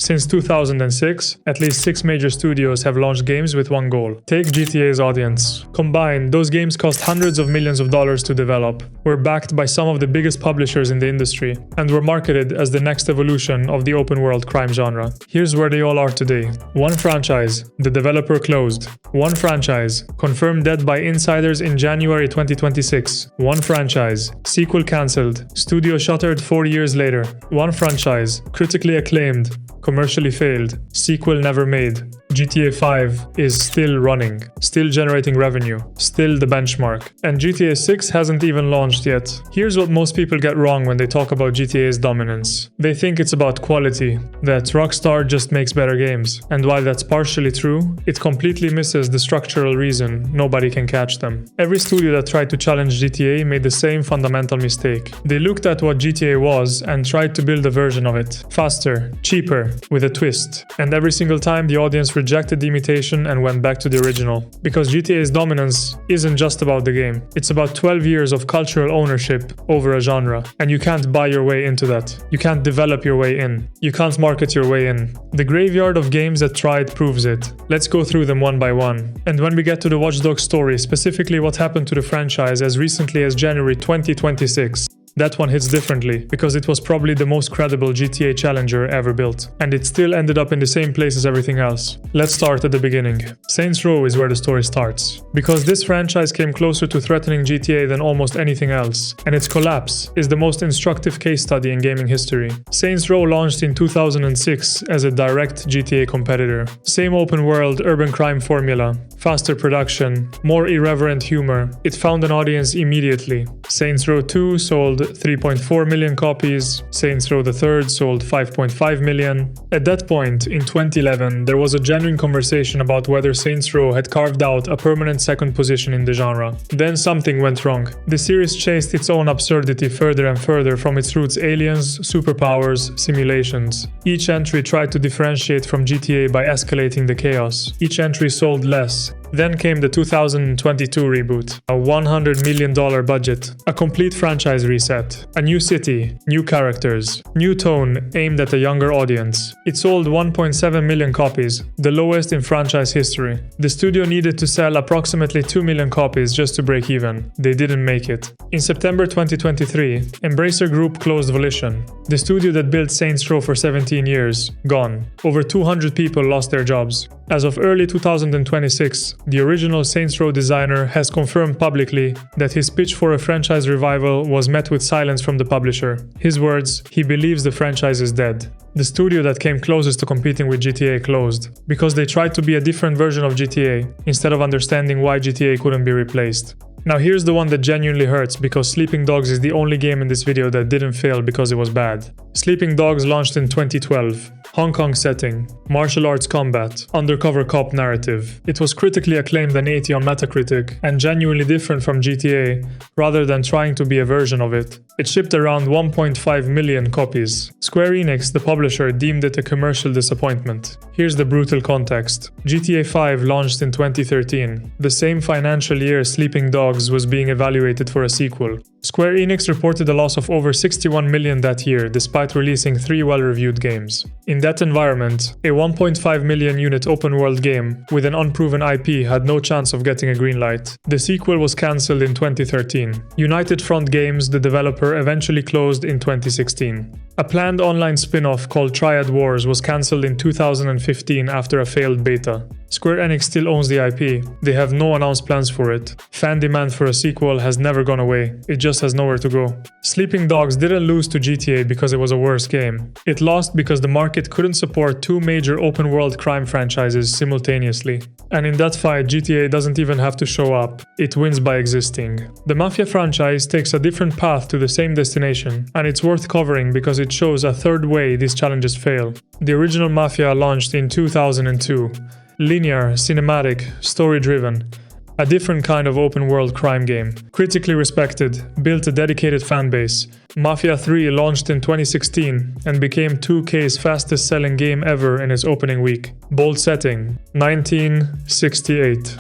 Since 2006, at least 6 major studios have launched games with one goal: take GTA's audience. Combined, those games cost hundreds of millions of dollars to develop, were backed by some of the biggest publishers in the industry, and were marketed as the next evolution of the open-world crime genre. Here's where they all are today. One franchise, the developer closed. One franchise, confirmed dead by insiders in January 2026. One franchise, sequel cancelled, studio shuttered 4 years later. One franchise, critically acclaimed, commercially failed, sequel never made. GTA 5 is still running, still generating revenue, still the benchmark. And GTA 6 hasn't even launched yet. Here's what most people get wrong when they talk about GTA's dominance. They think it's about quality, that Rockstar just makes better games. And while that's partially true, it completely misses the structural reason nobody can catch them. Every studio that tried to challenge GTA made the same fundamental mistake. They looked at what GTA was and tried to build a version of it. Faster, cheaper, with a twist. And every single time the audience rejected the imitation and went back to the original. Because GTA's dominance isn't just about the game. It's about 12 years of cultural ownership over a genre. And you can't buy your way into that. You can't develop your way in. You can't market your way in. The graveyard of games that tried proves it. Let's go through them one by one. And when we get to the Watch Dogs story, specifically what happened to the franchise as recently as January 2026, that one hits differently, because it was probably the most credible GTA challenger ever built, and it still ended up in the same place as everything else. Let's start at the beginning. Saints Row is where the story starts, because this franchise came closer to threatening GTA than almost anything else, and its collapse is the most instructive case study in gaming history. Saints Row launched in 2006 as a direct GTA competitor. Same open world urban crime formula, faster production, more irreverent humor. It found an audience immediately. Saints Row 2 sold 3.4 million copies, Saints Row the Third sold 5.5 million. At that point, in 2011, there was a genuine conversation about whether Saints Row had carved out a permanent second position in the genre. Then something went wrong. The series chased its own absurdity further and further from its roots: aliens, superpowers, simulations. Each entry tried to differentiate from GTA by escalating the chaos. Each entry sold less. Then came the 2022 reboot, a $100 million budget, a complete franchise reset, a new city, new characters, new tone aimed at a younger audience. It sold 1.7 million copies, the lowest in franchise history. The studio needed to sell approximately 2 million copies just to break even. They didn't make it. In September 2023, Embracer Group closed Volition, the studio that built Saints Row for 17 years, gone. Over 200 people lost their jobs. As of early 2026, the original Saints Row designer has confirmed publicly that his pitch for a franchise revival was met with silence from the publisher. His words: he believes the franchise is dead. The studio that came closest to competing with GTA closed, because they tried to be a different version of GTA, instead of understanding why GTA couldn't be replaced. Now here's the one that genuinely hurts, because Sleeping Dogs is the only game in this video that didn't fail because it was bad. Sleeping Dogs launched in 2012. Hong Kong setting, martial arts combat, undercover cop narrative. It was critically acclaimed an 80 on Metacritic, and genuinely different from GTA, rather than trying to be a version of it. It shipped around 1.5 million copies. Square Enix, the publisher, deemed it a commercial disappointment. Here's the brutal context. GTA 5 launched in 2013, the same financial year Sleeping Dogs was being evaluated for a sequel. Square Enix reported a loss of over 61 million that year, despite releasing 3 well-reviewed games. In that environment, a 1.5 million unit open-world game with an unproven IP had no chance of getting a green light. The sequel was cancelled in 2013. United Front Games, the developer, eventually closed in 2016. A planned online spin-off called Triad Wars was cancelled in 2015 after a failed beta. Square Enix still owns the IP. They have no announced plans for it. Fan demand for a sequel has never gone away. It just has nowhere to go. Sleeping Dogs didn't lose to GTA because it was a worse game. It lost because the market couldn't support 2 major open-world crime franchises simultaneously. And in that fight, GTA doesn't even have to show up. It wins by existing. The Mafia franchise takes a different path to the same destination, and it's worth covering because it shows a third way these challenges fail. The original Mafia launched in 2002. Linear, cinematic, story-driven. A different kind of open-world crime game. Critically respected, built a dedicated fanbase. Mafia 3 launched in 2016 and became 2K's fastest-selling game ever in its opening week. Bold setting, 1968.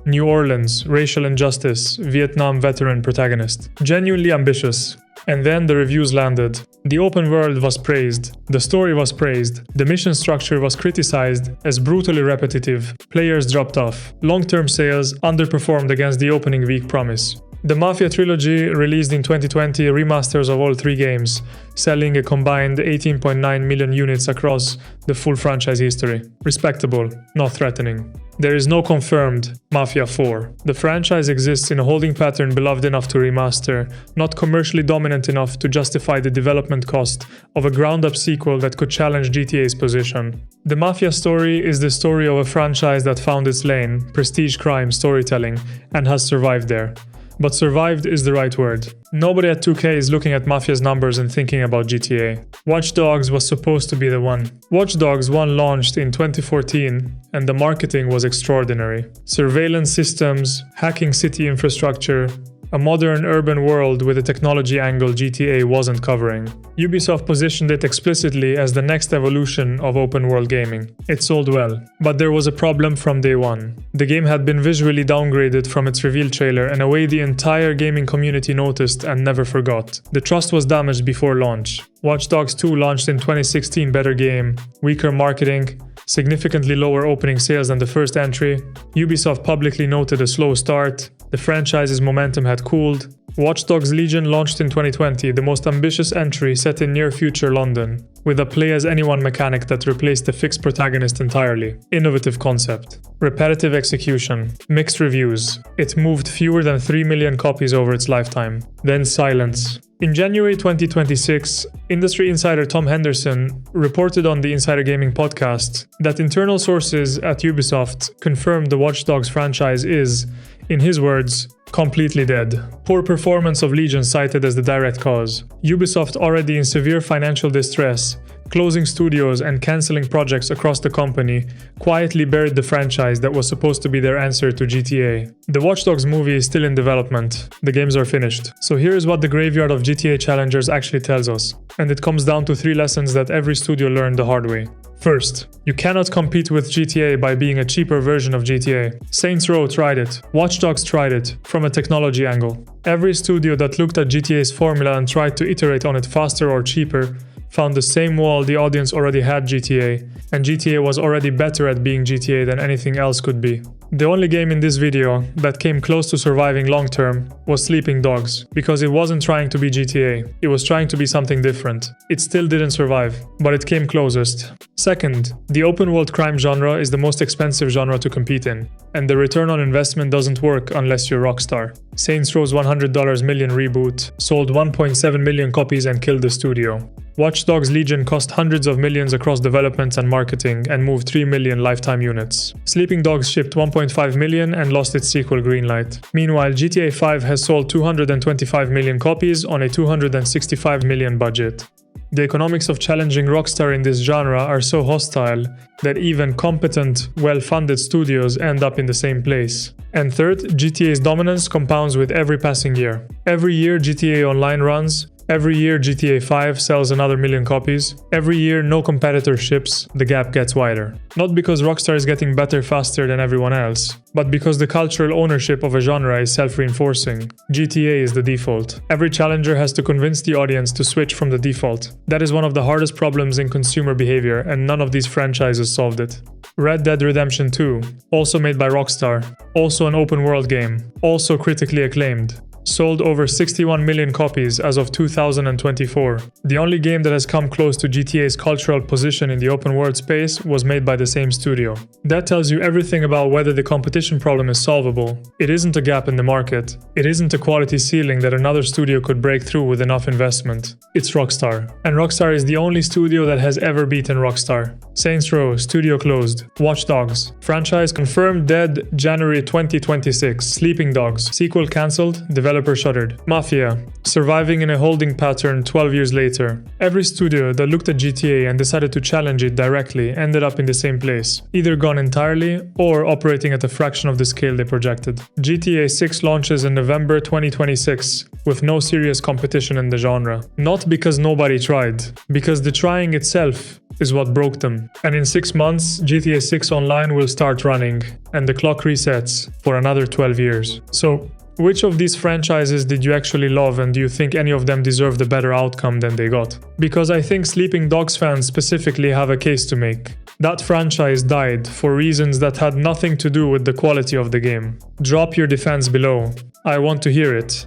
New Orleans, racial injustice, Vietnam veteran protagonist. Genuinely ambitious. And then the reviews landed. The open world was praised, the story was praised, the mission structure was criticized as brutally repetitive, players dropped off, long-term sales underperformed against the opening week promise. The Mafia trilogy released in 2020 remasters of all 3 games, selling a combined 18.9 million units across the full franchise history. Respectable, not threatening. There is no confirmed Mafia 4. The franchise exists in a holding pattern beloved enough to remaster, not commercially dominant enough to justify the development cost of a ground-up sequel that could challenge GTA's position. The Mafia story is the story of a franchise that found its lane, prestige crime storytelling, and has survived there. But survived is the right word. Nobody at 2K is looking at Mafia's numbers and thinking about GTA. Watch Dogs was supposed to be the one. Watch Dogs 1 launched in 2014, and the marketing was extraordinary. Surveillance systems, hacking city infrastructure, a modern urban world with a technology angle GTA wasn't covering. Ubisoft positioned it explicitly as the next evolution of open-world gaming. It sold well, but there was a problem from day one. The game had been visually downgraded from its reveal trailer in a way the entire gaming community noticed and never forgot. The trust was damaged before launch. Watch Dogs 2 launched in 2016, better game, weaker marketing, significantly lower opening sales than the first entry. Ubisoft publicly noted a slow start. The franchise's momentum had cooled. Watch Dogs Legion launched in 2020, the most ambitious entry set in near-future London, with a play-as-anyone mechanic that replaced the fixed protagonist entirely. Innovative concept. Repetitive execution. Mixed reviews. It moved fewer than 3 million copies over its lifetime. Then silence. In January 2026, industry insider Tom Henderson reported on the Insider Gaming podcast that internal sources at Ubisoft confirmed the Watch Dogs franchise is, in his words, completely dead. Poor performance of Legion cited as the direct cause. Ubisoft, already in severe financial distress, closing studios and cancelling projects across the company, quietly buried the franchise that was supposed to be their answer to GTA. The Watch Dogs movie is still in development. The games are finished. So here is what the graveyard of GTA challengers actually tells us. And it comes down to 3 lessons that every studio learned the hard way. First, you cannot compete with GTA by being a cheaper version of GTA. Saints Row tried it. Watch Dogs tried it, from a technology angle. Every studio that looked at GTA's formula and tried to iterate on it faster or cheaper found the same wall. The audience already had GTA, and GTA was already better at being GTA than anything else could be. The only game in this video that came close to surviving long term was Sleeping Dogs, because it wasn't trying to be GTA, it was trying to be something different. It still didn't survive, but it came closest. Second, the open world crime genre is the most expensive genre to compete in, and the return on investment doesn't work unless you're Rockstar. Saints Row's $100 million reboot sold 1.7 million copies and killed the studio. Watch Dogs Legion cost hundreds of millions across development and marketing and moved 3 million lifetime units. Sleeping Dogs shipped 1.5 million and lost its sequel Greenlight. Meanwhile, GTA 5 has sold 225 million copies on a 265 million budget. The economics of challenging Rockstar in this genre are so hostile that even competent, well-funded studios end up in the same place. And third, GTA's dominance compounds with every passing year. Every year GTA Online runs. Every year GTA 5 sells another million copies. Every year no competitor ships, the gap gets wider. Not because Rockstar is getting better faster than everyone else, but because the cultural ownership of a genre is self-reinforcing. GTA is the default. Every challenger has to convince the audience to switch from the default. That is one of the hardest problems in consumer behavior, and none of these franchises solved it. Red Dead Redemption 2, also made by Rockstar, also an open world game, also critically acclaimed. Sold over 61 million copies as of 2024. The only game that has come close to GTA's cultural position in the open world space was made by the same studio. That tells you everything about whether the competition problem is solvable. It isn't a gap in the market. It isn't a quality ceiling that another studio could break through with enough investment. It's Rockstar. And Rockstar is the only studio that has ever beaten Rockstar. Saints Row, studio closed. Watch Dogs, franchise confirmed dead January 2026. Sleeping Dogs, sequel cancelled, developer shuttered. Mafia, surviving in a holding pattern 12 years later. Every studio that looked at GTA and decided to challenge it directly ended up in the same place, either gone entirely or operating at a fraction of the scale they projected. GTA 6 launches in November 2026 with no serious competition in the genre. Not because nobody tried, because the trying itself is what broke them. And in 6 months, GTA 6 Online will start running, and the clock resets for another 12 years. So, which of these franchises did you actually love, and do you think any of them deserved a better outcome than they got? Because I think Sleeping Dogs fans specifically have a case to make. That franchise died for reasons that had nothing to do with the quality of the game. Drop your defense below. I want to hear it.